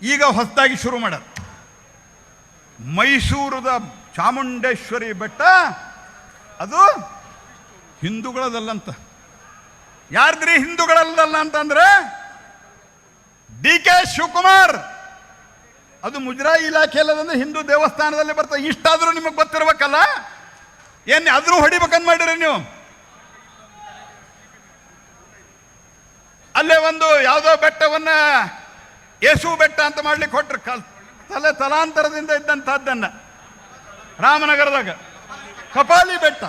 ಈಗ ಹೊಸದಾಗಿ ಶುರು ಮಾಡ್ಯಾರ. ಮೈಸೂರದ ಚಾಮುಂಡೇಶ್ವರಿ ಬೆಟ್ಟ ಅದು ಹಿಂದೂಗಳದಲ್ಲಂತ. ಯಾರ್ದ್ರಿ ಹಿಂದೂಗಳಲ್ಲ ಅಂತಂದ್ರೆ ಡಿ.ಕೆ. ಶಿವಕುಮಾರ್. ಅದು ಮುಜರಾಯಿ ಇಲಾಖೆಯಲ್ಲದಂದ್ರೆ ಹಿಂದೂ ದೇವಸ್ಥಾನದಲ್ಲಿ ಬರ್ತದೆ. ಇಷ್ಟಾದ್ರೂ ನಿಮಗೆ ಗೊತ್ತಿರ್ಬೇಕಲ್ಲ, ಏನ್ ಆದ್ರೂ ಹೊಡಿಬೇಕಂತ ಮಾಡಿರಿ ನೀವು. ಅಲ್ಲೇ ಒಂದು ಯಾವುದೋ ಬೆಟ್ಟವನ್ನ ಯೇಸು ಬೆಟ್ಟ ಅಂತ ಮಾಡ್ಲಿಕ್ಕೆ ಹೊಟ್ರು. ತಲಾಂತರದಿಂದ ಇದ್ದಂತಹದ್ದನ್ನ ರಾಮನಗರದಾಗ ಕಪಾಲಿ ಬೆಟ್ಟ,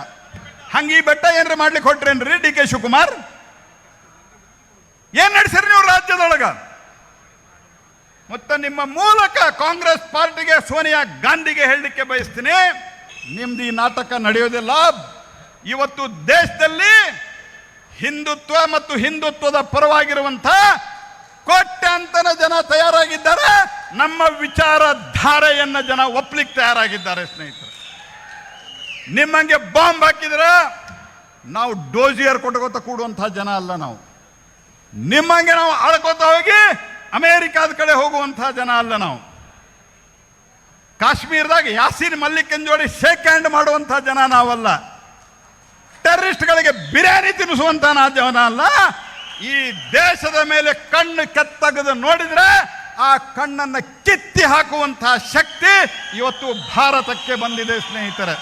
ಹಂಗೆ ಈ ಬೆಟ್ಟ ಏನ್ರಿ ಮಾಡ್ಲಿಕ್ಕೆ ಹೊಟ್ರೇನ್ರಿ ಡಿ.ಕೆ. ಶಿವಕುಮಾರ್? ಏನ್ ನಡೆಸಿರಿ ನೀವು ರಾಜ್ಯದೊಳಗ? ಮತ್ತೆ ನಿಮ್ಮ ಮೂಲಕ ಕಾಂಗ್ರೆಸ್ ಪಾರ್ಟಿಗೆ, ಸೋನಿಯಾ ಗಾಂಧಿಗೆ ಹೇಳಲಿಕ್ಕೆ ಬಯಸ್ತೀನಿ, ನಿಮ್ದು ಈ ನಾಟಕ ನಡೆಯೋದಿಲ್ಲ. ಇವತ್ತು ದೇಶದಲ್ಲಿ ಹಿಂದುತ್ವ ಮತ್ತು ಹಿಂದುತ್ವದ ಪರವಾಗಿರುವಂಥ ಕೋಟ್ಯಾಂತರ ಜನ ತಯಾರಾಗಿದ್ದಾರೆ. ನಮ್ಮ ವಿಚಾರಧಾರೆಯನ್ನ ಜನ ಒಪ್ಲಿಕ್ಕೆ ತಯಾರಾಗಿದ್ದಾರೆ. ಸ್ನೇಹಿತರೆ, ನಿಮ್ಮಂಗೆ ಬಾಂಬ್ ಹಾಕಿದ್ರೆ ನಾವು ಡೋಜಿಯರ್ ಕೊಟ್ಕೋತ ಕೂಡುವಂತಹ ಜನ ಅಲ್ಲ. ನಾವು ನಿಮ್ಮಂಗೆ ನಾವು ಆಳ್ಕೋತ ಹೋಗಿ ಅಮೇರಿಕಾದ ಕಡೆ ಹೋಗುವಂತಹ ಜನ ಅಲ್ಲ. ನಾವು ಕಾಶ್ಮೀರದಾಗ ಯಾಸೀನ್ ಮಲ್ಲಿಕನ್ ಜೋಡಿ ಶೇಕ್ ಹ್ಯಾಂಡ್ ಮಾಡುವಂತಹ ಜನ ನಾವಲ್ಲ. ಟೆರರಿಸ್ಟ್ಗಳಿಗೆ ಬಿರಿಯಾನಿ ತಿನ್ನಿಸುವಂತ ಜನ ಅಲ್ಲ. ಈ ದೇಶದ ಮೇಲೆ ಕಣ್ಣು ಕೆತ್ತಗದು ನೋಡಿದ್ರೆ ಆ ಕಣ್ಣನ್ನು ಕಿತ್ತಿ ಹಾಕುವಂತಹ ಶಕ್ತಿ ಇವತ್ತು ಭಾರತಕ್ಕೆ ಬಂದಿದೆ ಸ್ನೇಹಿತರೆ.